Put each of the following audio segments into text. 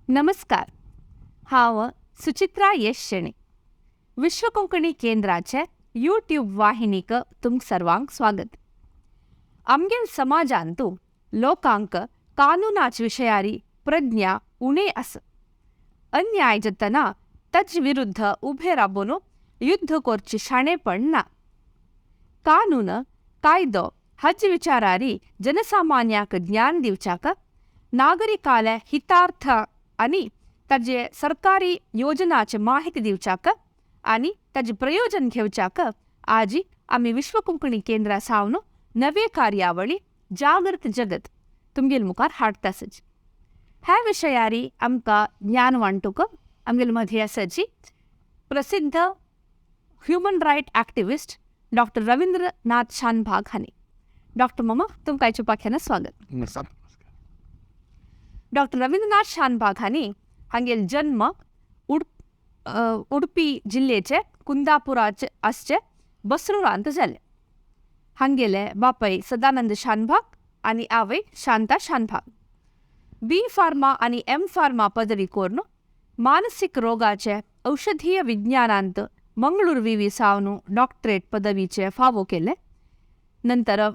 नमस्कार. हांव सुचित्रा एस शेणय. विश्व कोंकणी केंद्राचे यूट्यूब वाहिनीक तुमक सर्वांक स्वागत. आमगेल समाजांतू लोकांक कानुनाच विशयारी प्रज्ञा उणे आसा. अन्याय जातना ताचे विरुद्ध उबे राबून युद्ध करचे शाणेपण ना. कानून कायदो हाचे विचारारी जनसामान्याक ज्ञान दिवच्याक, नागरिकाले हितार्थ आनी ताजे सरकारी योजनाचे माहिती दिवच्याक आनी ताजे प्रयोजन घेवच्याक आजी आमी विश्व कोंकणी केंद्रा सावन नवे कार्यावळी जागृत जगत तुमगेल मुखार हाडटासच. ह्या विशयारी आमकां ज्ञान वांटूक आमगेल मध्य आसाची प्रसिद्ध human right activist doctor Rabindranath Shanbhag हांणी. डॉक्टर मामा तुमकां आयच्या पाख्यान स्वागत. डॉक्टर रवींद्रनाथ शानभाग हांणी हांगेल जन्म उडपी जिल्ह्याचे कुंदापुराचे आसचे बसरूरांत जाले. हांगेले बापाय सदानंद शानभाग आनी आवय शांता शानभाग. बी फार्मा आनी एम फार्मा पदवी करून मानसीक रोगाचे औषधीय विज्ञानांत मंगळूर विवी सावन डॉक्टरेट पदवीचे फावो केले. नंतर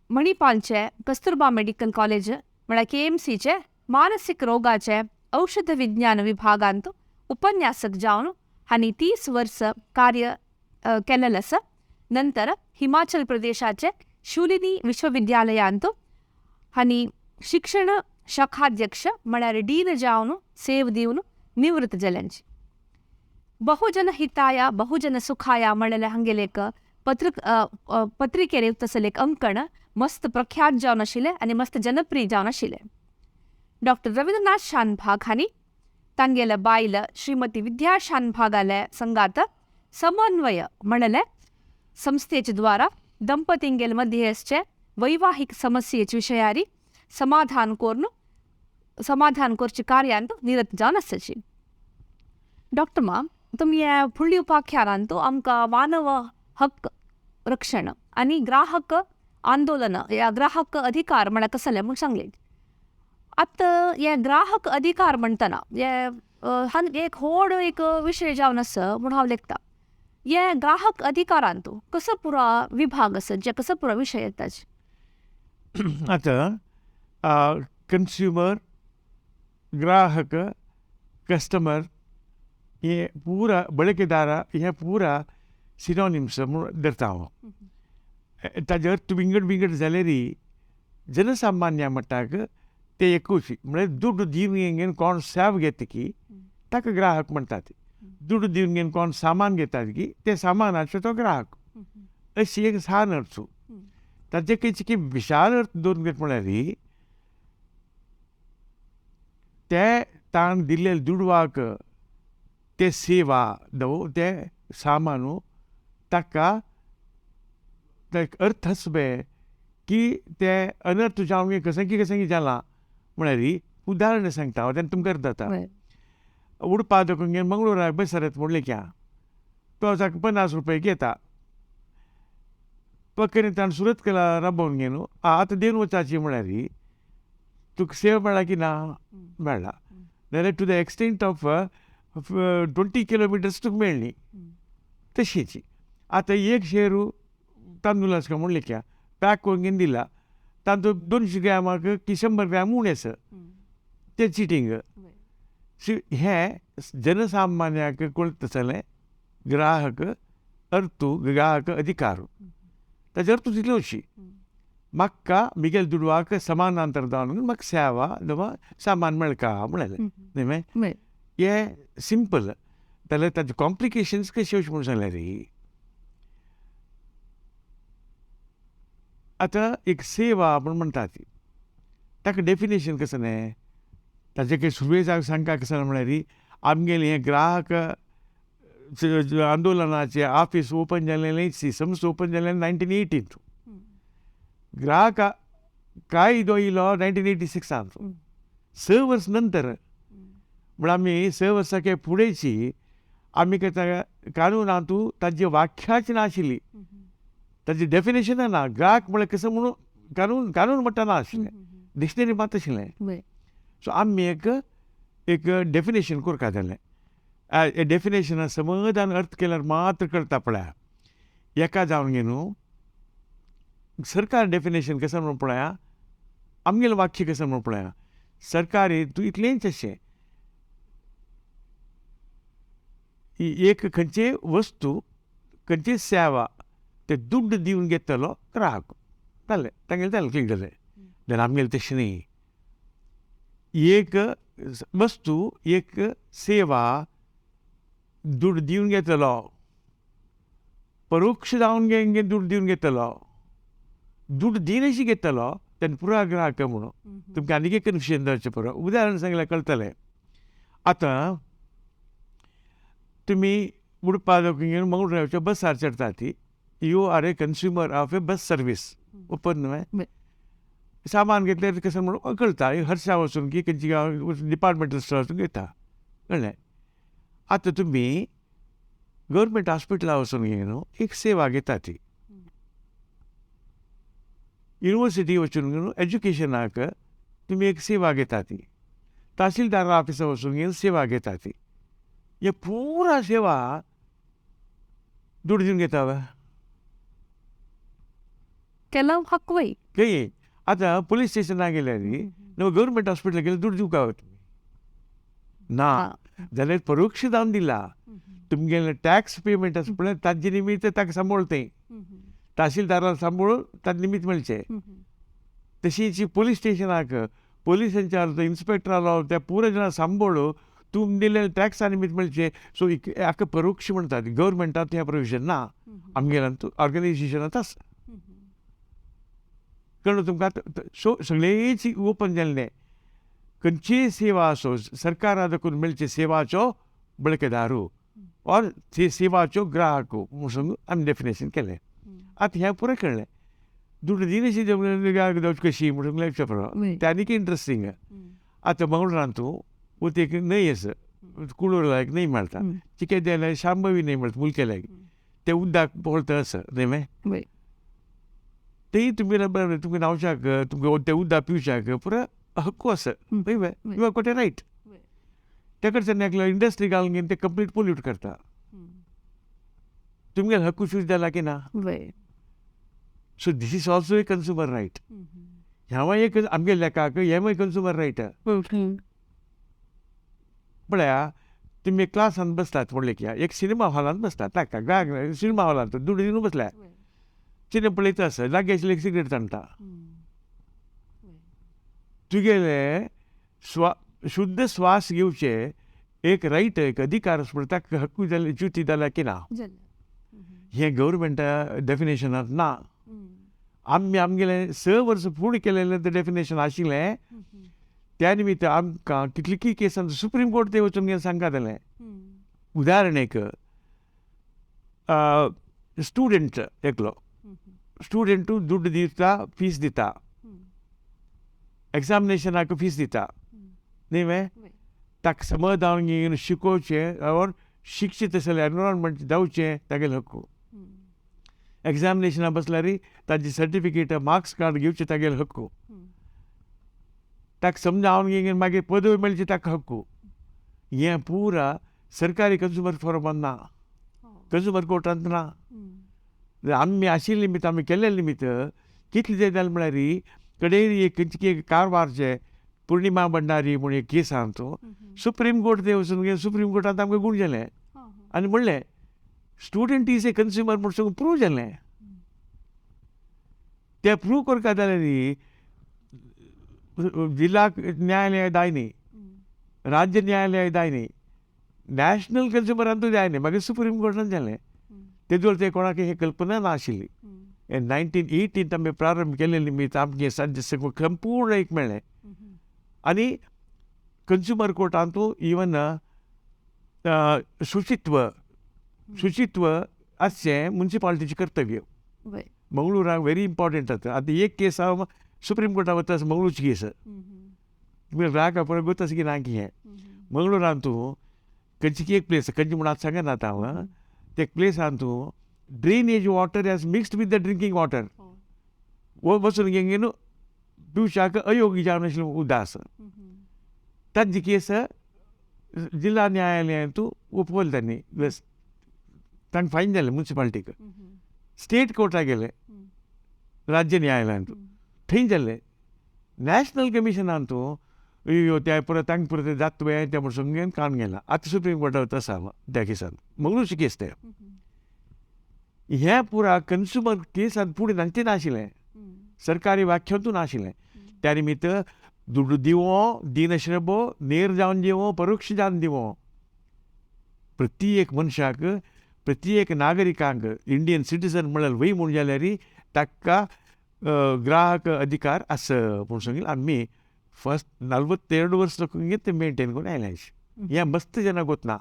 मणिपालचे कस्तुरबा मेडिकल कॉलेज म्हळ्यार KMCचे मानसीक रोगाचे औषध विज्ञान विभागांत उपन्यासक जावन हांणी 30 वर्स कार्य केलेलें आसा. नंतर हिमाचल प्रदेशाचे शूलिनी विश्वविद्यालयांत हांणी शिक्षण शाखाध्यक्ष म्हळ्यार डीन जावन सेव दिवन निवृत्त जाल्यांची. बहुजन हिताया बहुजन सुखाया म्हणलेले हांगेले एक पत्रिकेर येतसले एक अंकण मस्त प्रख्यात जावन आशिल्ले आनी मस्त जनप्रिय जावन आशिल्ले. डॉक्टर रवींद्रनाथ शानभाग हांणी तांगेले बायल श्रीमती विद्या शानभागाले संगात समन्वय म्हणले संस्थेचे द्वारा दंपतींगेल मध्य आसचे वैवाहिक समस्येचे विशयारी समाधान करचे कार्यांत निरत जावन आसाची. डॉक्टर माम तुमी हे फुडली उपाख्यानांत आमकां मानव हक्क रक्षण आनी ग्राहक आंदोलन या ग्राहक अधिकार म्हळ्यार कसले म्हूण सांगले. आतां हे ग्राहक अधिकार म्हणटना हे एक व्हड एक विशय जावन आसा म्हूण हांव लेखता. हे ग्राहक अधिकारांत कसो पुरो विभाग आसा, जे कसो पुरो विशय येताचे. आतां कन्स्युमर, ग्राहक, कस्टमर हे पूरा ಬಳಕೆದಾರ हे पूरा सिनोनिम्स म्हणून धरता हांव. ताजे अर्थ विंगड जाल्यारी जनसामान्या मट्टाक ते एकूच म्हळ्यार दुड्ड दिवन घेवन कोण सेवा घेता की ताका ग्राहक म्हणटात. दुड्ड दिवन घेवन कोण सामान घेतात की ते सामानाचो तो ग्राहक. अशी एक सान अर्थ. ताजे खंयची विशाल अर्थ दवरून घेत म्हळ्यार ते ताण दिल्ले दुडवाक ते सेवा दव ते सामानू ताका अर्थ आसबे की ते अनर्थ जावंक कसं जाला म्हळ्यार उदाहरण सांगता हांव तेन्ना तुमकां अर्थ जाता. उडपा देखून मंगळूराक बस सरत म्हणलें क्या तो ताका 50 रुपया घेता. पक्कन ताणें सुरत केला राबोवन घेवन आतां देवन वचाची म्हळ्यार तुका सेवा मेळ्ळा की ना मेळ्ळा जाल्यार to the extent of 20 kilometres तुका मेळ्ळी. तशीच आतां एक शेरू तांदूळ आसा म्हणलें क्या पॅक करून घेवन दिला तातूंत 200 ग्रामाक की 100 ग्राम उणें आसा तें चिटींग. हें जनसामान्याक कळटलें ग्राहक अर्थ ग्राहक अधिकार. ताजे अर्थ तितलो अशी म्हाका मिगेल दुडवाक समानांतर जावन म्हाका सेवा वा सामान मेळका म्हणलें न्ही. हें सिंपल जाल्यार ताजे कॉम्प्लिकेशन्स कशे अशें म्हणून सांगल्यार आतां एक सेवा म्हूण म्हणटा ती ताका डेफिनेशन कसं न्ही ताजे काही सुरवेक सांगता कसं म्हळ्यार आमगेलें हें ग्राहक आंदोलनाचें ऑफिस ओपन जाल्लें संस्था ओपन जाल्लें 1918. ग्राहक कायदो येयलो 1986. 6 वर्स नंतर म्हळ्यार आमी 6 वर्सां फुडेंची आमी कानूनांत ताजी व्याख्याच नाशिल्ली, ताजी डेफिनेशन ना. ग्राहक म्हळ्यार कसं म्हणून कानून म्हणटा ना आशिल्लें, डिक्शनरी मात आशिल्लें. सो आमी एक एक डेफिनेशन करता जालें डेफिनेशना समाधान अर्थ केल्यार मात्र कळटा पळया एका जावन गे न्हू सरकार डेफिनेशन कशें म्हणून पळया आमगेलें वाक्य कशें म्हणून पळया सरकारी तूं इतलेंच अशें एक खंयचे वस्तू खंयची सेवा ते दुड्ड दिवन घेतलो ग्राहक जालें तांगेलें जालें क्लिक जालें जाल्यार आमगेलें तशें न्ही एक वस्तू एक सेवा दुड्ड दिवन घेतलो परोक्ष जावन गे दुड्ड दिवन घेतलो दुड्ड दिनशी घेतलो तेन्ना पुरा ग्राहक म्हणून तुमकां आनीक एक कन्फ्युजन जावचें पुरो उदाहरण सांगल्यार कळटलें आतां तुमी उडपा मंगळुराच्या बसार चडटा ती you are a consumer of a bus service open न्हय सामान घेतलें कशें म्हणून कळटा हर्षा वचून की खंयची डिपार्टमेंटल स्टोर वचून घेता कळ्ळें आतां तुमी गव्हर्मेंट हॉस्पिटला वचून घे न्हू एक सेवा घेता ती युनिवर्सिटी वचून न्हू एज्युकेशनाक तुमी एक सेवा घेता ती तहसीलदार ऑफिसा वचून घेवन सेवा घेता ती हे पुरा सेवा दुड्ड दिवन घेता केलं हक्कय खंय आतां पुलीस स्टेशनाक गेल्यार न्हू गव्हर्मेंट हॉस्पिटलाक गेल्यार दुड्ड दिवका ना जाल्यार परोक्ष जावन दिला तुमगेलें टॅक्स पेमेंट आसा पळय ताजे निमित्त ताका सांबाळतें तहसीलदाराक सांबाळून ताजे निमित्त मेळचें तशींच पुलीस स्टेशनाक पुलिसांच्या इन्स्पेक्टरालो त्या पुरा जाणां सांबाळून तुम दिलें टॅक्सा निमित्त मेळचें सो हाका परोक्ष म्हणटात गव्हर्मेंटांत हें प्रोविजन ना आमगेल्यान ऑर्गनायजेशनांत आसा कळ्ळें तुमकां सो सगळेच ओपन जाल्लें खंयचीय सेवा आसो सरकारा देखून मेळचे सेवाचो बळकेदारू और सेवाच्यो ग्राहक म्हणून आमी डेफिनेशन केलें आतां हें पुरें कळ्ळें दुड्ड दिनशी ग्राहक जावची कशी म्हणून लेवचे पुरो तें आनीक इंट्रस्टींग आतां मंगळुरांत तूं वता एक न्हंय आसा कुळूरला एक न्हंय मेळटा चिके जाल्यार शांभवी न्हंय मेळटा मुलकेल्याक तें उदक पळता आसा न्हय मे तेंय तुमी तुमकां न्हांवशाक तुमकां तें उदक पिवशाक पुरो हक्कू आसा न्हय you are got a right ते कडच्यान एकलो इंडस्ट्री घालून घेवन ते कंप्लीट पोल्यूट करता तुमगेलो हक्कू चूज जाला की ना so this is also a consumer right ह्या एक आमगे लेखाक हें कन्ज्युमर रायट पळया तुमी एक क्लासान बसतात व्हडलेक एक सिनेमा हॉलांत बसतात ताका सिनेमा हॉलांत दुड्ड दिवन बसल्या सिनेमा पळयता आसा जागे आशिल्ले एक सिगरेट ताणटा तुगेले शुद्ध श्वास घेवचे एक रायट एक अधिकार आसा पळय ताका हक्कू जाले च्युती जाला की ना हें गव्हर्मेंटा डेफिनेशनांत ना आमगेलें 6 वर्सां फुडें केलेलें तें डेफिनेशन आशिल्लें त्या निमित्त आमकां कितलीं केसांत सुप्रीम कोर्ट ते वचून घेवन सांगता जालें उदाहरण एक स्टुडंट एकलो स्टुडंट दुड्ड दिता फीस दिता एग्जामिनेशनाक फीस दिता न्ही मे ताका समज हांव घेवन शिकोवचें और शिक्षीत आसलें एनवायरमेंट जावचें तागेलो हक्कू एग्जामिनेशना बसल्यार ताजी सर्टिफिकेट मार्क्स कार्ड घेवचें तागेलो हक्कू ताका समजा हांव घेवन मागीर पदवी मेळची ताका हक्कू हें पुरा सरकारी कन्ज्युमर फोरमांत ना कन्ज्युमर कोर्टांत ना आमी आशिल्ले निमित्त आमी केल्ले निमित्त कितलें जें जालें म्हळ्यार कडेन एक खंयची कारवारचे पुर्णिमा भंडारी म्हूण एक केस आहा तो सुप्रीम कोर्ट ते वचून घेवन सुप्रीम कोर्टांत आमकां गूण जालें आनी म्हणलें स्टुडंट इज ए कन्ज्युमर म्हूण सगळें प्रूव जालें तें प्रूव करता जाल्यार जिल्हा न्यायालय जाय न्ही राज्य न्यायालय जाय न्ही नॅशनल कन्ज्युमरांतूय जाय न्ही मागीर सुप्रीम कोर्टांत जालें तेजे वरवीं कोणाक हे कल्पना नाशिल्ली 1918 आमी प्रारंभ केले निमित्त आमगे सद्य संपूर्ण एक मेळ्ळें आनी कन्ज्युमर कोर्टांतू इवन शुचित्व आसचें म्युनिसिपालिटीचें कर्तव्य मंगळुराक व्हेरी इम्पॉर्टंट आतां आतां एक केस हांव सुप्रीम कोर्टाक वता मंगळूरची केस तुमी राग पळय गोत की ना की हें मंगळुरांत तूं खंयची एक प्लेस खंयची म्हूण आतां सांगना आतां हांव ते प्लेसान तूं drainage water has mixed with the drinking water वचून घेवन पिवशाक अयोग्य जावन आशिल्लें उदक आसा ताजी केस जिल्हा न्यायालयातून उपवल त्यांनी बस तांकां फायन जालें म्युन्सिपाल्टीक स्टेट कोर्टाक गेले राज्य न्यायालयात थंय जाल्ले नॅशनल कमिशनान तूं अयो त्या परत तांकां परत जात तुवें त्या प्रसंगेन कावन गेला आतां सुप्रीम कोर्टांत आसा त्या केसान मंगळूरची केस ते हें पुरा कन्झ्युमर केसान फुडें तांचें नाशिल्लें सरकारी व्याख्यातून नाशिल्लें त्या निमित्त दुडू दिवो दिनश्रबो नेर जावन दिवो परोक्ष जावन दिवो प्रत्येक मनशाक प्रत्येक नागरिकांक इंडियन सिटीजन म्हळ्यार वय म्हूण जाल्यार ताका ग्राहक अधिकार आसा म्हूण सांगिल्लें आमी फस्ट 42 वर्स तें मेंटेन करून आयलें हें मस्त जेन्ना गोतना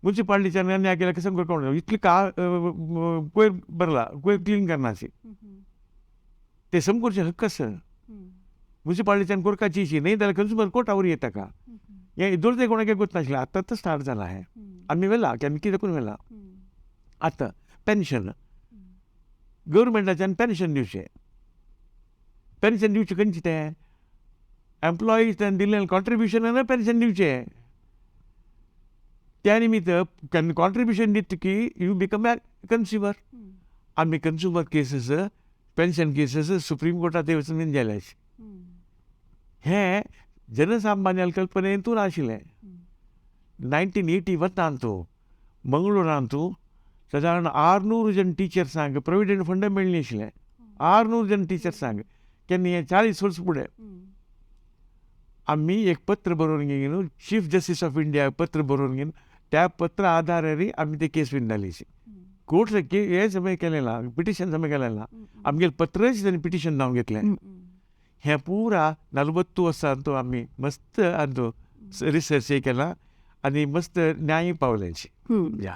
म्युन्सिपाल्टीच्यान न्याय केला कसं करता इतली कोयर भरला कोयर क्लीन करनाची ते सम करचे हक्क आसा म्युन्सिपाल्टीच्यान कोरकाची न्ही जाल्यार कन्झ्युमर कोर्टावर येता का हें दोरते कोणाक गोत नाशिल्लें आतां आतां स्टार्ट जाला हें आमी वेला की आमी कितें करून वेला आतां पेन्शन गव्हर्मेंटाच्यान पेन्शन दिवचें खंयचें तें एम्प्लॉईज दिल्लें कॉन्ट्रिब्युशनान पेन्शन दिवचें त्या निमित्त कॉन्ट्रिब्युशन दितकी यू बिकम ए कन्झ्युमर आमी consumer cases pension cases supreme कोर्टांत वचून गेले हें जनसामान्याल कल्पनेंतून आशिल्लें 1981 तूं मंगळुरांत तूं सादारण 600 जन टिचर्सांक प्रोविडंट फंड मेळ्ळी आशिल्लें 600 जन टिचर्सांक केन्ना हें 40 वर्स फुडें आमी एक पत्र बरोवन घेवन चीफ जस्टीस ऑफ इंडिया पत्र बरोवन घेवन त्या पत्रा आधारार आमी ती केस विन जाली कोर्ट हे सगळें केलें ना पिटिशन सगळें केलें ना आमगेलें पत्रच ताणें पिटिशन जावन घेतलें हें पुरा 42 वर्सां तो आमी मस्त रिसर्च केला आनी मस्त न्याय पावले या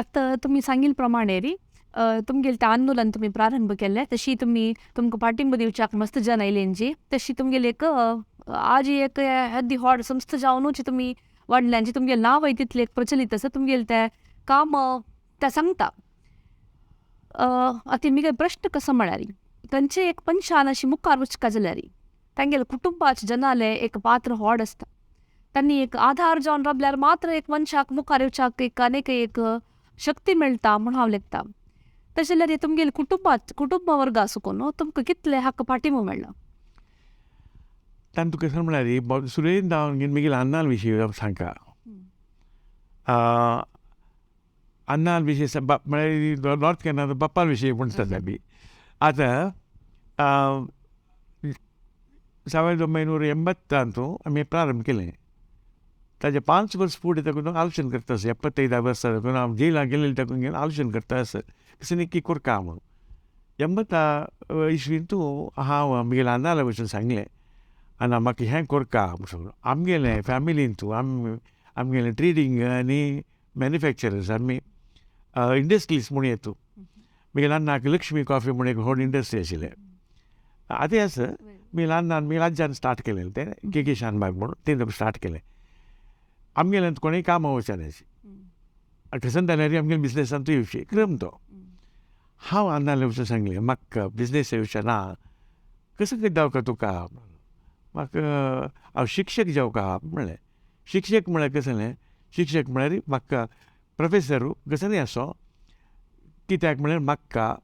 आतां तुमी सांगिल्ले प्रमाणे री तुमगेलें तें आंदोलन तुमी प्रारंभ केलें तशी तुमी तुमकां पाठिंबो दिवच्याक मस्त जन आयलेंची तशी तुमगेली एक आज एक येदी व्हड संस्था जावनूच तुमी वाडल्यांची तुमगेलें नांवय तितलें प्रचलीत आसा तुमगेलें तें काम तें सांगता आतां म्हगे प्रश्न कसो म्हळ्यार तांचे एक मनशान अशी मुखार वचका जाल्यार तांगेले कुटुंबाचे जनाले एक पात्र व्हड आसता तांणी एक आधार जावन राबल्यार मात्र एक मनशाक मुखार येवच्याक एक आनीक एक शक्ती मेळटा म्हूण हांव लेखता तशें जाल्यार तुमगेले कुटुंब वर्ग आसूं तुमकां कितले हाका पाठिंबो मेळ्ळा तांणी तुका कसं म्हळ्यार सुरयन जावन घेवन म्हगेल्या अन्नाल विशीं सांगता अन्नाल विशीं म्हळ्यार नॉर्थ कॅनडा बाप्पाल विशीं म्हणटात आमी आतां 1980 आमी प्रारंभ केलें ताजे 5 वर्स फुडें तातूंत आलोचन करता आसा 75 वर्सां तातूंत हांव जेलाक गेलें तातूंत घेवन आलोचन करता आसा कसं नक्की करता म्हूण 80 इसवीन तूं हांव म्हगेल्या आंदाला वचून सांगलें आनी म्हाका हें करता म्हणून आमगेलें फॅमिलीन तूं आमगेलें ट्रेडींग आनी मॅन्युफॅक्चरर्स आमी इंडस्ट्रीज म्हूण येतूं म्हगेल्या अण्णाक लक्ष्मी कॉफी म्हूण एक व्हड इंडस्ट्री आशिल्लें आतां आसा म्हगेल्या अण्णान म्हगेल्या आज्यान स्टार्ट केलें तें के शानबाग म्हणून तें स्टार्ट केलें आमगेल्यान कोणूय कामां वचनाची थंयसान जाल्यार आमगेल्या बिजनसांत तूं येवची क्रम तो हांव अण्णाले वचून सांगलें म्हाका बिजनेस येवचें ना कसो जावका तुका म्हाका हांव शिक्षक जावका म्हणलें शिक्षक म्हळ्यार कसं जालें शिक्षक म्हळ्यार म्हाका प्रोफेसरू कसो न्ही आसो कित्याक म्हळ्यार म्हाका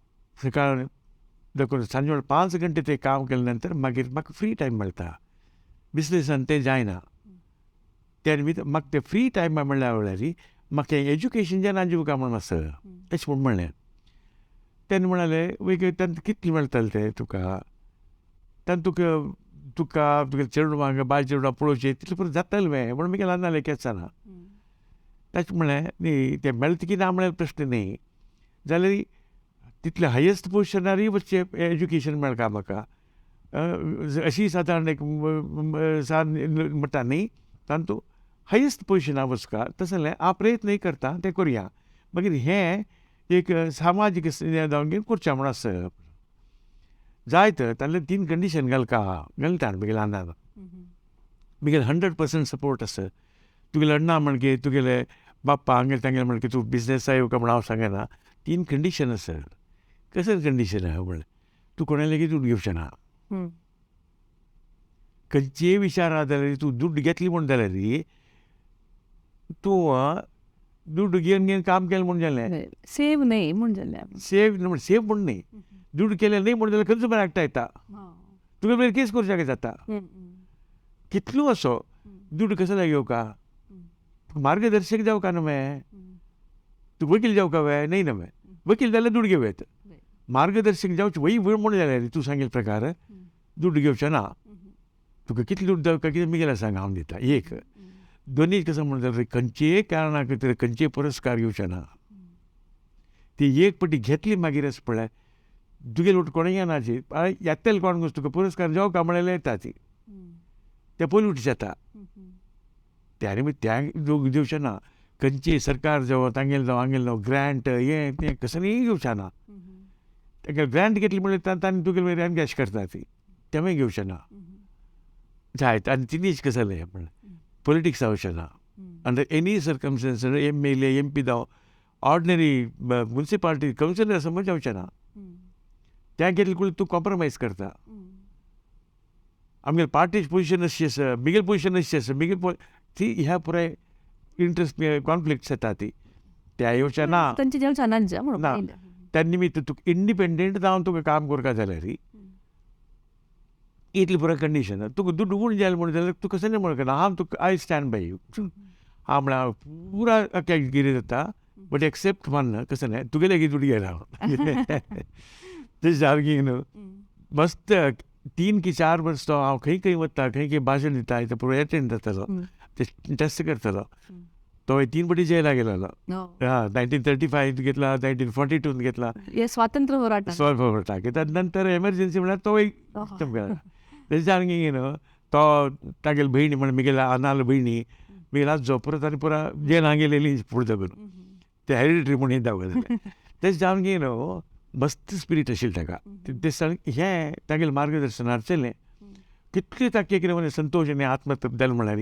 सकाळ देखून सांजे वेळ 5 घंटे ते काम केले नंतर मागीर म्हाका फ्री टायम मेळटा बिजनेसान तें जायना त्या निमित्त म्हाका ते फ्री टायमा म्हणल्यार म्हाका एज्युकेशन जेन्ना दिवका म्हणून आसा तशें म्हूण म्हणलें तेन्ना म्हणालें वय तेन्ना कितलें मेळटलें तें तुका तेन्ना तुका तुगे चेडवांक बाय चेडवां पळोवचें तितलें पुरो जातालें वे म्हणून म्हगेलें आनालें केंचाना ताचें म्हणलें न्ही तें मेळटा की ना म्हळ्यार प्रश्न न्ही जाल्यार तितलें हायेस्ट पोजिशनारय वचचें एज्युकेशन मेळटा म्हाका अशी सादारण एक म्हणटा न्ही तातूंत हायेस्ट पोजिशनार वचका तशें जाल्यार हांव प्रयत्नय करता तें करुया मागीर हें एक सामाजीक जावन घेवन करचें म्हूण आसा जाय तर ताणें 3 कंडिशन घालता म्हगेल्या अण्णान म्हगेलें 100% सपोर्ट आसा तुगेले अण्णा म्हणगे तुगेले बाप्पा हांगेले तांगेले म्हणगे तूं बिजनेसा येवका म्हूण हांव सांगना 3 कंडिशन आसा कसले कंडिशन आहा म्हळ्यार तूं कोणा लेगीत घेवचें ना खंयचेय विचार आहा जाल्यार तूं दुड्ड घेतली म्हूण जाल्यार तूं दुड्ड घेवन घेवन काम केलें म्हूण जालें. सेव न्ही म्हूण जालें. सेव म्हूण न्ही, दुड्ड केलें न्ही म्हूण जाल्यार कंज्युमर एक्टा येता, तुगे वयर केस करचें जाता. कितलो असो दुड्ड कसो घेवका, मार्गदर्शक जावका न्हय, तूं वकील जावका न्ही न्हय, वकील जाल्यार दुड्ड घेवं. मार्गदर्शक जावचें वय म्हूण जाल्यार तूं सांगिल्ले प्रकार दुड्ड घेवचें ना. तुका कितलें दुड्ड जावका कितें मिगेला सांग हांव दिता. एक दोनी कसं म्हूण जाल्यार खंयचेय कारणां खातीर खंयचेय पुरस्कार घेवचे ना. ती एक फावटी घेतली मागीर अशें पळय तुगे लोट कोणें येनाची येतले कोण गोश्ट तुका पुरस्कार जावका म्हळ्यार येता ती, ते पोल्यूट जाता. त्या निमित्त त्या दिवचें ना. खंयचेय सरकार जावं तांगेल जावं आंगेल जावं ग्रँट हें तें कसलेंय घेवचें ना. ताका ग्रँट घेतली म्हळ्यार तांणी तुगे वयर एनगेज करता ती, तेंवूय घेवचें ना. जायत आनी तिनीच कसं जालें म्हण पॉलिटिक्स जावचें ना. अंडर एनी सर्कमस्टन्स MLA MP जावं ऑर्डिनरी म्युनिसिपालिटी कावन्सिलर समज जावचें ना. त्या घेतले करून तूं कॉम्प्रमायज करता. आमगेले पार्टीची पोजिशन अशी आसा, मिगेल पोजिशन अशी आसा, मिगेल ती ह्या पुराय इंट्रस्ट कॉन्फ्लिक्ट्स येता ती त्या येवचें ना. ना त्या निमित्त तुका इंडिपेंडंट जावन तुका काम करता जाल्यार इतली पुराय कंडिशन तुका दुड्ड उण जालें म्हण जाल्यार तुका कसं म्हणना हांव तुका आय स्टँड बाय यू. हांव म्हळ्यार पुरा कितें जाता बट एक्सेप्ट वन कसं न्हय तुगेले कितें दुड्ड घेयना हांव. तें जावं न्हू मस्त 3 की 4 वर्स तो हांव खंय खंय वता खंय खंय भाशण दिता तें पुरो एटेंड जातालो, टेस्ट करतालो. तो 3 फावटी जेला गेलोलो. 1935 घेतला, 1942 घेतला स्वातंत्र्य होराटा. ताच्या नंतर एमर्जन्सी म्हळ्यार तो एक तेजे जाणगी न्हू तो तागेले भयणी म्हण मिगेल्या अनाल भयणी मिगेला जो परत आनी पुरा जेला गेलेली फुडें जगून ते हेरिडिटरी म्हूण हें जावं तेजे जाणगी न्हू मस्त स्पिरीट आशिल्लें ताका. ते दिसता हें तागेलें मार्गदर्शनार चल्लें. कितले ताका कितें म्हण संतोश आनी आत्महत्या जालें म्हळ्यार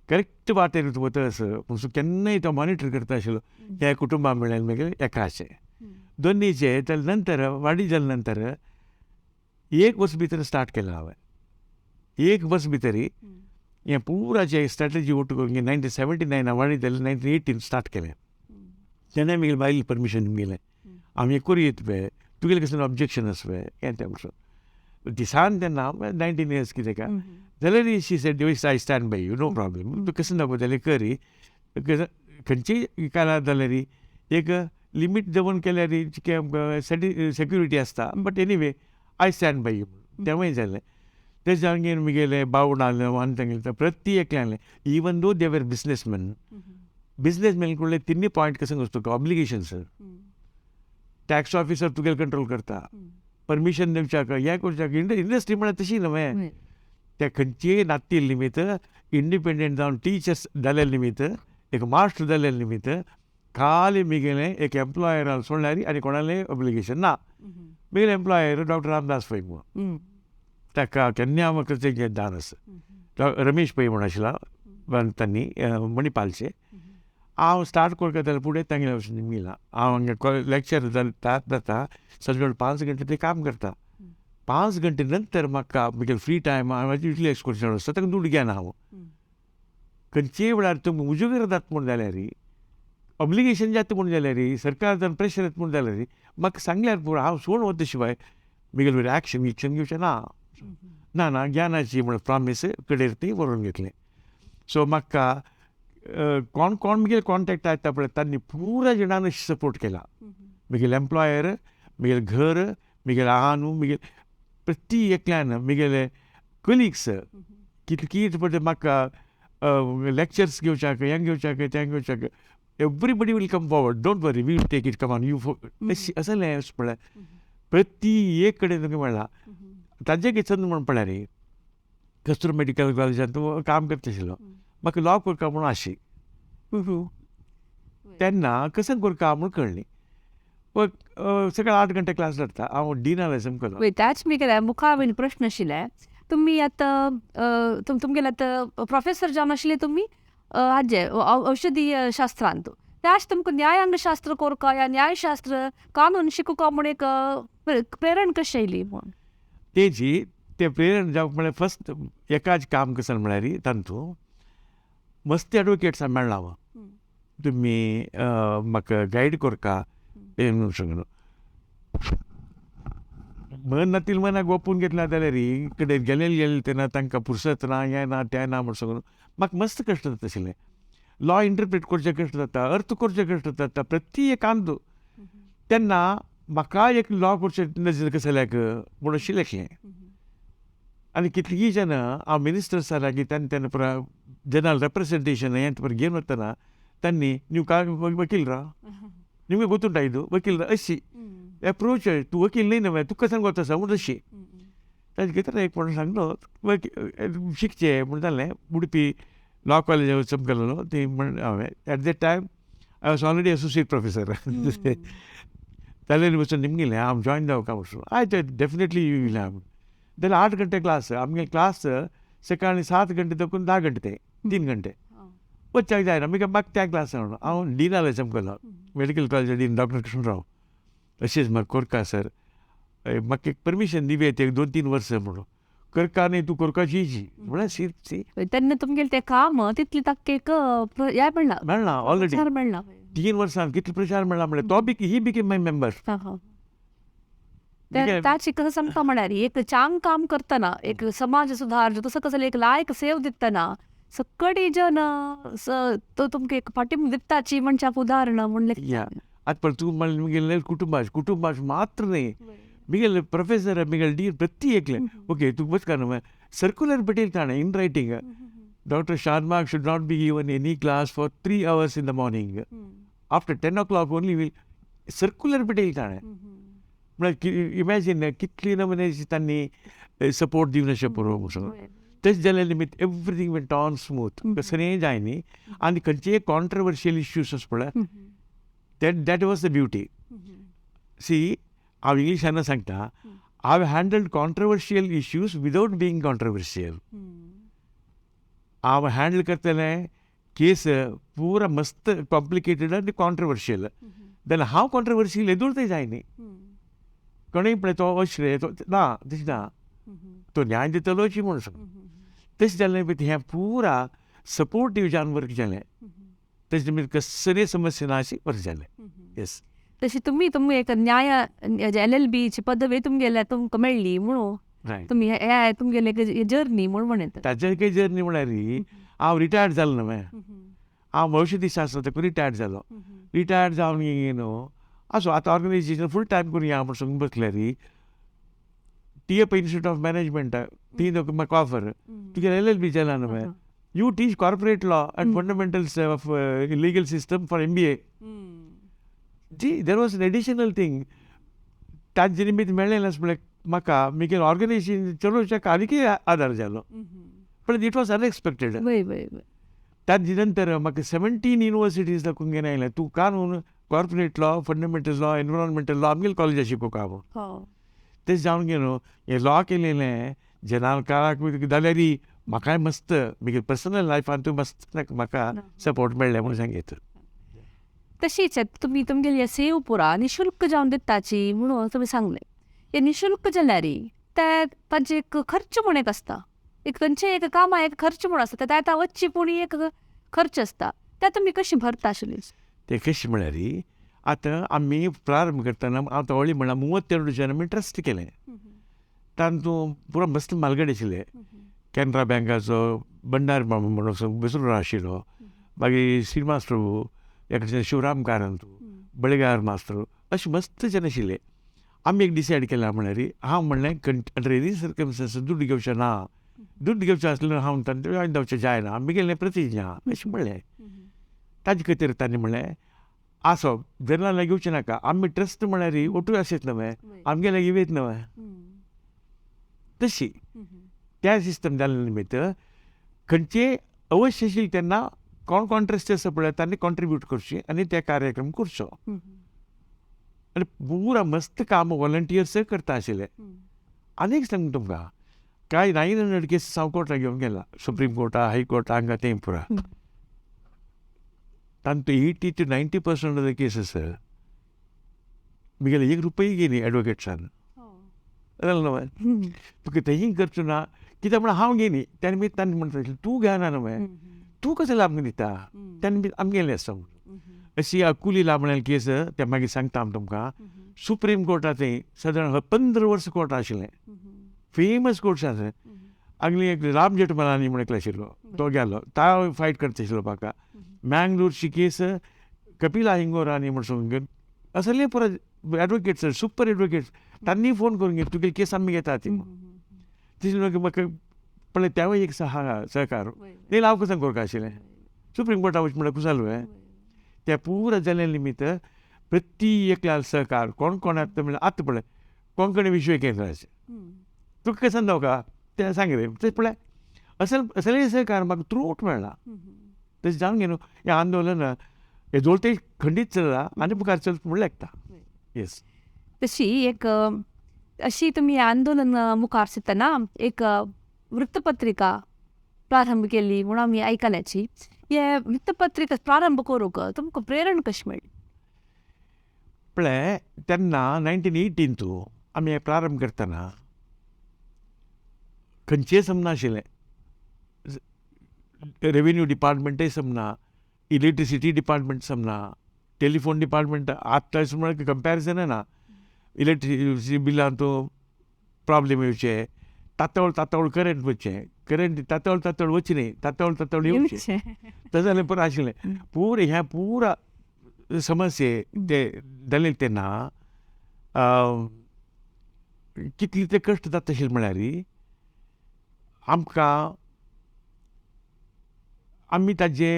करेक्ट वाटेर वतस पूण केन्नाय तो मॉनिटर करता आशिल्लो ह्या कुटुंबा म्हळ्यार मागीर एकाचें दोनीचें. ताजे नंतर वाडी जाले नंतर 1 वर्स भितर स्टार्ट केलें हांवें. 1 वर्स भितर हें पुराचें स्ट्रॅटजी वोट करून 1979 वाडी जालें, 1918 स्टार्ट केलें. तेन्ना मागीर बायल परमिशन दिलें आमी हें करुयेत पळय तुगेलें कसलें ऑब्जेक्शन आसा पळय हें तें म्हणून दिसान तेन्ना हांव 19 इयर्स कितें काय जाल्यार she said I stand by you no problem. तूं कसं नको जाल्यार करी खंयचीय कालार जाल्यार एक लिमीट दवरून केल्यार सेक्युरिटी आसता. But anyway I stand by you तेंवूय जालें. तेजे जाणगेर मुगेले बावड आहलो आनी तांगेले प्रती एकलें आहलें. इवन दो दे वर बिजनेसमॅन कडले 3 पॉयंट कसं तुका ऑब्लिगेशन्स. टॅक्स ऑफिसर तुगेले कंट्रोल करता, परमिशन दिवच्याक हें करच्याक इंडस्ट्री म्हळ्यार तशी न्हय. त्या खंयचीय नातील निमित्त इंडिपेंडंट जावन टिचर्स जाल्या निमित्त एक मास्टर जाल्या निमित्त खाली मिगेलें एक एम्प्लॉयराल सोडल्यार आनी कोणालें ऑब्लिगेशन ना. मिगेले एम्प्लॉयर डॉक्टर रामदास पै म्हणून ताका केन्ना हांव तेजें दान आसा. रमेश पै म्हूण आशिल्लो तांणी मणिपालचे. हांव स्टार्ट करता जाल्यार फुडें तांगेले वचून मिला. हांव हांगा लेक्चर जाता संजोळ 5 घंटे ते काम करता. 5 घंटे नंतर म्हाका म्हगेलो फ्री टायम हांव युटिलायज करचें आसता ताका दुड्ड घेना हांव. खंयचेय वेळार तुमी उजगार जाता म्हूण जाल्यार ऑब्लिगेशन जाता म्हूण जाल्यार सरकार जावन प्रेशर येता म्हूण जाल्यार म्हाका सांगल्यार पुरो हांव सोडून वता शिवाय म्हगेले वयर एक्शन घेवचें ना. ना ज्ञानाची म्हण प्रॉमीस कडेर ती व्हरून घेतलें. सो म्हाका कोण कोण म्हगेले कॉन्टेक्ट येता पळय तांणी पुरा जाणांनी सपोर्ट केला. म्हगेले एम्प्लॉयर म्हगेलें घर म्हगेलें आहानू म्हगेले प्रती एकल्यान म्हगेले कलिग्स कितें पळय म्हाका लेक्चर्स घेवच्याक हें घेवच्याक तें घेवच्याक everybody will come forward don't worry will take it come on you असलें अशें पळय प्रती एक कडेन तुका म्हणलां. ताजे किचन म्हण पळय कस्तूर मेडिकल कॉलेजांत तूं काम करता आशिल्लो म्हाका लॉ करता म्हणून आशी तेन्ना कसं करता म्हूण कळ्ळें. सकाळी 8 घंटे क्लास जाता हांव डिनालिझम केलो. त्याच मी मुखार बीन प्रश्न आशिल्ले तुमी आतां तुमगेले आतां प्रोफेसर जावन आशिल्ले तुमी हाजे औषधीय शास्त्रांत त्याच तुमकां न्यायांगशास्त्र कोरका या न्यायशास्त्र कानून शिकुका म्हूण एक प्रेरण कशी येयली म्हूण तेजी ते प्रेरण जावंक म्हळ्यार फस्ट एकाच काम कसन म्हळ्यार तांतू मस्त एडवोकेट्सां मेळ्ळा तुमी म्हाका गायड करता म्हणून सांगून मन नातील मनाक ओपून घेतला जाल्यार कडेन गेले तेन्ना तांकां फुरसत ना हें ना तें ना म्हूण सांगून म्हाका मस्त कश्ट जाता आशिल्लें. लॉ इंटरप्रेट करचें कश्ट जाता, अर्थ करचें कश्ट जाता, प्रत्येकांत तेन्ना म्हाका एक लॉ करचें नजर कसल्याक म्हूण आशिल्लें अशें. आनी कितलींय जाणां हांव मिनिस्टर जालां तेन्ना पुरा जनरल रिप्रेझेंटेशन हें घेवन वतना तांणी ನೀವು ವಕೀಲರಾ ನಿಮಗೆ ಗೊತ್ತುಂಟಾ ಇದು ವಕೀಲರ ಅशी अप्रोच तूं वकील नाही नव्हे तूं कसान गोत आसा म्हूण अशी ताजे भितर एक म्हणून सांगलो शिकचें म्हूण जालें उडपी लॉ कॉलेज वचप गेलोलो ती म्हण हांवें at that time I was already associate professor जाल्यार वचून निमगेलें हांव जॉयन जावंक वचून आय डेफिनेटली येयलें हांव जाल्यार 8 घंटे क्लास आमगे क्लास सकाळीं 7 घंटे तकून 10 घंटे ते 3 घंटे वचपाक जायना म्हाका त्या क्लासान हांव डीन जालें चमकलो medical college dean doctor Krishnarao अशेंच म्हाका कोरका सर म्हाका एक परमिशन दिवेत एक 2-3 वर्सां म्हणून करका न्ही तूं कोरकाची म्हळ्यार सी तेन्ना तुमगेलें तें काम तितली ताका एक हें मेळना ऑलरेडी प्रचार मेळना 3 वर्सां कितलो प्रचार मेळ्ळा म्हळ्यार तो ही बिकेम माय मेंबर. ताची कसं सांगता म्हळ्यार एक चांग काम करतना एक समाज सुधार तसं कसं एक लायक सेव दितना सकडी जन तो तुमकां एक फाटीं दिताची मनशाक उदाहरण म्हणलें आतां पळय तूं म्हणलें मुगेलें कुटुंबाच मात्र न्ही मुगेलें प्रोफेसर मुगेलें डीन प्रत्येकलें ओके तूं बसका न्हू सर्क्युलर बटयलें ताणें in writing doctor Shanbhag should not be given any class for 3 hours in the morning. After 10 o'clock only will circular बटयलें ताणें म्हळ्यार इमॅजीन कितली नमुन्याची तांणी सपोर्ट दिवन अशें पळोवंक वचून तशें जाल्या निमित्त एवरीथींग वेंट ऑन स्मूथ कसलेंय जाय न्ही आनी खंयचेय कॉन्ट्रवर्शियल इश्यूज आसा पळय that was the beauty. See हांव इंग्लिशान सांगता हांव handled controversial issues without being controversial. हांव हँडल करतलें केस पुरा मस्त कॉम्प्लिकेटेड आनी कॉन्ट्रवर्शियल जाल्यार हांव कॉन्ट्रवर्शियल येदूळय जाय न्ही कोणूय पळय तो अश्रेय तो ना तशें ना तो न्याय दितलो अशी म्हणून सांग तशें जालें हें पुरा सपोर्टीव जावन वर्क जालें तशें निमित्त कसलीय समस्या ना अशी वर्क जालें. येस तशी तुमी एक न्याय LLB ची पदवी तुमकां मेळ्ळी म्हणून तुमी हे तुमगेलें जर्नी म्हणून येता ताचे काही जर्नी म्हळ्यार हांव रिटायर्ड जालो न्हय हांव औषधी शास्त्र ताका रिटायर्ड जालो रिटायर्ड जावन न्हू असो आतां ऑर्गनायजेशन फूल टायम करुया म्हूण सांगून बसल्यार TF इन्स्टिट्यूट ऑफ मॅनेजमेंट ती म्हाका ऑफर तुगे LLB जालां न्हय you teach corporate law end fundamentals of legal system for MBA. There was an additional thing ताजे निमित्त मेळ्ळें नासलें म्हाका मुगेलें ऑर्गनायजेशन चलोवच्याक आनीकय आदार जालो पण इट वॉज अनएक्सपेक्टेड. ताजे नंतर म्हाका 17 युनिवर्सिटीज दाखोवन घेवन आयलें तूं कानून corporate law fundamental law environmental law आमगेले कॉलेजां शिकोवंक हांव तें जावन घेवन हें लॉ केलेलें जनाल काळाक जाल्यार म्हाकाय मस्त मुगे पर्सनल लायफान तूं मस्त म्हाका सपोर्ट मेळ्ळें म्हणून सांगीत. तशीच तुमी तुमगेली सेव पुरा निशुल्क जावन दिताची म्हणून तुमी सांगलें हे निशुल्क जाल्यार ताजे एक खर्च म्हूण एक आसता एक खंयचेय एक कामां एक खर्च म्हूण आसता ते आतां वचची पूण एक खर्च आसता ते तुमी कशी भरता आशिल्ली ते कशें म्हळ्यार आतां आमी प्रारंभ करतना हांव तवळी म्हळ्यार 32 जन आमी ट्रस्ट केलें तातूंत पुरो मस्त म्हालगड आशिल्ले कॅनरा बँकाचो भंडार म्हणून बेसुरो आशिल्लो मागीर श्रीनिवास प्रभू एकडे शिवराम कारंत बळेगार मास्तर अशें मस्त जन आशिल्ले. आमी एक डिसायड केला म्हळ्यार हांव म्हणलें अंडर एनी सर्कमस्टन्सीस दूद घेवचें ना दूद घेवचें आसलें हांव तांचे जॉयन जावचें जायना आमी गेलें प्रतिज्ञा अशें म्हणलें. ताजे खातीर तांणी म्हणलें आसो जनां लागीं घेवचें नाका आमी ट्रस्ट म्हळ्यार ओटूय आसत न्हय आमगे लागीं वेत न्हय तशी त्या सिस्टम जाल्ले निमित्त खंयचेय अवश्य आशिल्लें तेन्ना कोण ट्रस्ट आसा पळय तांणी कॉन्ट्रिब्यूट करची आनी ते कार्यक्रम करचो आनी पुरा मस्त काम वॉलंटियर्स करता आशिल्ले. आनीक सांग तुमकां कांय 900 केसीस हांव कोर्टाक घेवन गेला सुप्रीम कोर्टा हायकोर्टा हांगा तें पुरा तांतूं 80 to 90% ऑफ द केसीस मुगेले 1 रुपया घेयनी एडवोकेट्सान जालें न्हय. तुका तेंय करचो ना कित्याक म्हण हांव घेयनी त्या निमित्तान म्हणटा तूं घेना न्हय तूं कसो आमकां दिता त्या निमित्त आमगेलें आसा. अशी कुली लांबण्याल केस ते मागीर सांगता हांव तुमकां. सुप्रीम कोर्टा थंय सादारण 15 वर्स कोर्ट आशिल्लें. फेमस कोर्ट आसा. आगली एक राम जेठमलानी म्हणून एकलो आशिल्लो तो गेलो तो फायट करता आशिल्लो म्हाका. मँगलोरची केस कपिला हिंगोरानी म्हणून घेवन असले पुरो एडवोकेट्स सुपर एडवोकेट्स तांणी फोन करून घेतली तुगे केस आमी घेता ती. म्हाका पळय त्या एक सहकार नाही हांव कसं करता आशिल्लें. सुप्रीम कोर्टा वच म्हणल्यार कुसाल त्या पुरा जाल्या निमित्त प्रती एकल्याल सहकार कोण कोण येता म्हणल्यार आतां पळय कोंकणी विश्व केंद्राचे तुका कसं नवका ते सांग रे ते पळय असले सहकार म्हाका थ्रूआउट मेळ्ळा. तशें जावन गे न्हू हें आंदोलन हे जोडते खंडीत चल्लां आनी मुखार चलता म्हूण लागता. येस. तशी एक अशी तुम्ही आंदोलन मुखार सरतना एक वृत्तपत्रिका प्रारंभ केली म्हणून आमी आयकल्याची. हे वृत्तपत्रिका प्रारंभ करूंक तुमकां प्रेरण कशी मेळ्ळी? पळय तेन्ना 1918 आमी हें प्रारंभ करतना खंयचेंय समनाशिल्लें. रेव्हेन्यू डिपार्टमेंटय समना, इलेक्ट्रिसिटी डिपार्टमेंट समना, टेलिफोन डिपार्टमेंट आतां म्हळ्यार कंपॅरिजन ना. इलेक्ट्रिसिटी बिलांतू प्रॉब्लेम येवचे तातोळ करंट वचचें करंट तातोळ वचचें तातोळ येवचें तशें जाल्यार पुरो आशिल्लें. ह्या पुरा समस्ये ते जाले तेन्ना कितले ते कश्ट जाता आशिल्ले म्हळ्यार आमकां आमी ताजे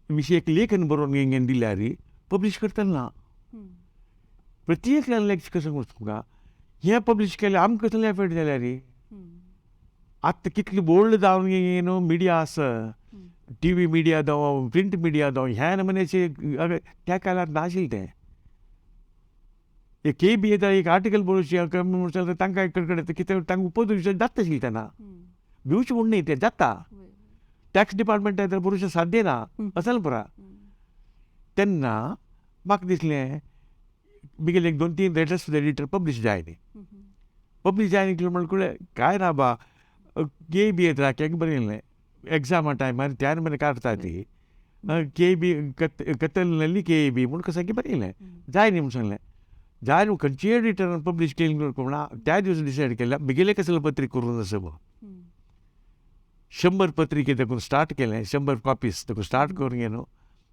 विशीं एक लेखन बरोवन घेवन दिल्यार पब्लीश करतले ना. प्रत्येक लेख कसो म्हणटा तुमकां हें पब्लीश केलें आमकां कसलें एफर्ट जाल्यार आतां कितली बोल्ड जावन न्हू मिडिया आसा. TV मिडिया जावं प्रिंट मिडिया जावं ह्या नमुन्याचे त्या काळार नाशिल्लें तें. एक KB येता एक आर्टिकल बरोवचें म्हणटा तांकां कडेन कितें तांकां उपोय दिवचें जाता आशिल्लें तेन्ना. भिवचें म्हूण न्ही तें जाता. टॅक्स डिपार्टमेंटा येता बरोवचें साध्य ना आसलें पुरा. तेन्ना म्हाका दिसलें बिगेल एक 2-3 letters to the editor publish जाय न्ही. पब्लीश जाय न्ही म्हणल्यार काय ना बा KB येता केक बरयलें एग्जामा टायमार त्या नमुने काडटा ती KB कतलली KB म्हूण कसं बरयलें जाय न्ही म्हूण सांगलें. जाय न्हू खंयचेय एडिटरान पब्लीश केली म्हणून त्या दिवस डिसायड केलें बिगेले कसलें पत्रीक करून आसा गो. 100 पत्रिके देखून स्टार्ट केलें 100 कॉपीज देखून स्टार्ट करून गे न्हू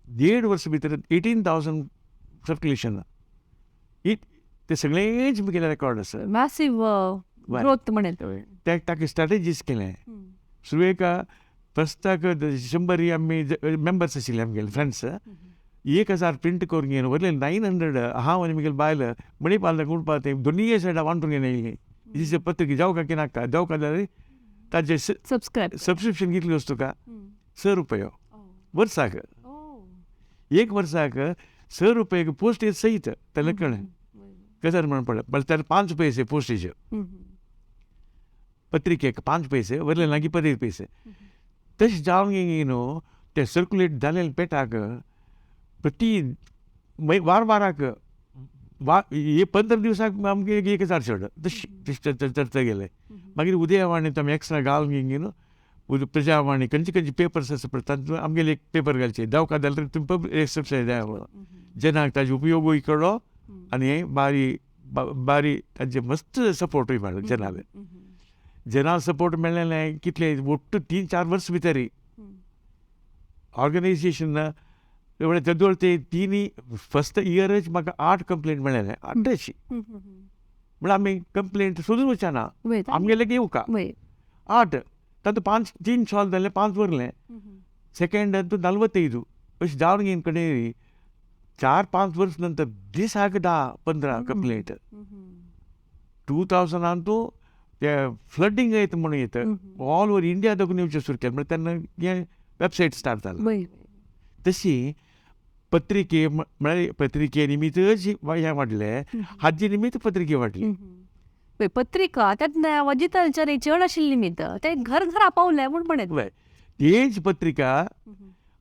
1.5 वर्स भितर 18,000 सर्क्युलेशन ते सगळेंच मुगेलें रेकॉर्ड आसा. मॅसिव ग्रोथ म्हणें ते ताका स्ट्रॅटेजीस केलें. सुरवेक फस्टाक 100 आमी मेंबर्स आशिल्ले आमगेले फ्रेंड्स 1000 प्रिंट करून घेवन वरले 900 हांव आनी मुगेले बायल मणिपाल उडपा ते दोनीय सायडा वांटून घेवन येयली. ही पत्रिका जावं काय नाका जावं का जाल्यार ताजे सबस्क्रिप्शन कितले वस्तू तुका ₹6 वर्साक. एक वर्साक ₹6 पोस्टेज सहित त्याला कळ्ळें कसं म्हणून पडलें बट त्याला 5 पैसे पोस्टेज पत्रिकेक 5 पैसे वरले लागीं 15 पैसे. तशें जावन गे न्हू ते सर्क्युलेट जालेले पेटाक प्रती वाराक हे 15 दिवसाक आमगे 1000 चड तशें चर्चा गेले. मागीर उदयवाणीत आमी एक्स्ट्रा घालून गे न्हू प्रजावाणी खंयचे पेपर्स आसा पळय तातूंत आमगेले एक पेपर घालचे जावं का जाल्यार तुमी सब्सिडी जाय म्हणून जनाक ताजे उपयोगूय कळ्ळो आनी बारी ताजे मस्त सपोर्टूय मेळ्ळो जनाले. जनाल सपोर्ट मेळ्ळें कितले ಒಟ್ಟು 3-4 वर्स भितर ऑर्गनायजेशन तेदोळ ते 3 फस्ट इयरच म्हाका 8 कंप्लेंट मेळ्ळेले 8 अशी म्हळ्यार आमी कंप्लेंट सोदून वचना आमगेले येवका 8 तातूंत 3 सॉल्व जाले 5 वरले सेकंड 45 अशें जावन घेवन कडेन 4-5 वर्स नंतर दिसाक 10-15 कंप्लेंट 2000 ते फ्लडिंग येता म्हणून येतं ऑल ओव्हर इंडिया देखून येवचें सुरू केलें म्हणजे तेन्ना हें वेबसायट स्टार्ट जालें. तशी पत्रिके म्हळ्यार पत्रिके निमित्तच हें वाडलें हाजे निमित्त पत्रिके वाडली. पत्रिका तेन्ना डिजिटलचेर चड आशिल्ली निमित्त ते घर पावले म्हूण म्हणत तेच पत्रिका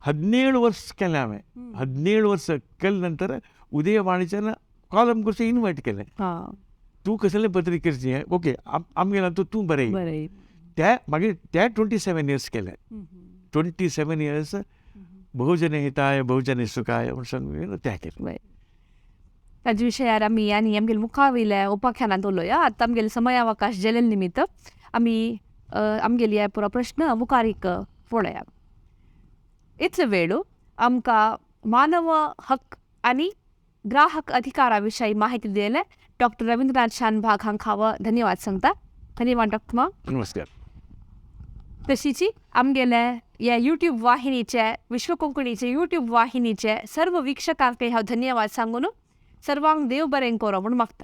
17 वर्स केलें हांवें. 17 वर्स केले नंतर उदयवाणीच्यान कॉलम करचें इन्वायट केलें. तूं कसले पत्रिकेचें ओके आमगेलो तूं बरें बरें त्या मागीर त्या 27 years केले 27 years बहुजन हिताय बहुजन सुखाय म्हणून त्या केलें ताजे विशयार आमी आनी आमगेले मुखावेल्या उपाख्यानांत उलोवया आतां आमगेले समयावकाश जाले निमित्त आमी आमगेली हे पुरो प्रश्न मुखारीक पळोवया इतले वेळू आमकां मानव हक्क आनी ग्राहक अधिकारा विशयी माहिती दिले डॉक्टर रवींद्रनाथ शानभाग हांकां हांव धन्यवाद सांगता धन्यवाद डॉक्टर नमस्कार तशीच आमगेले ह्या यूट्यूब वाहिनीचे विश्व कोंकणीचे यूट्यूब वाहिनीचे सर्व वीक्षकांकय हांव धन्यवाद सांगून सर्वांक देव बरें करो म्हूण मागता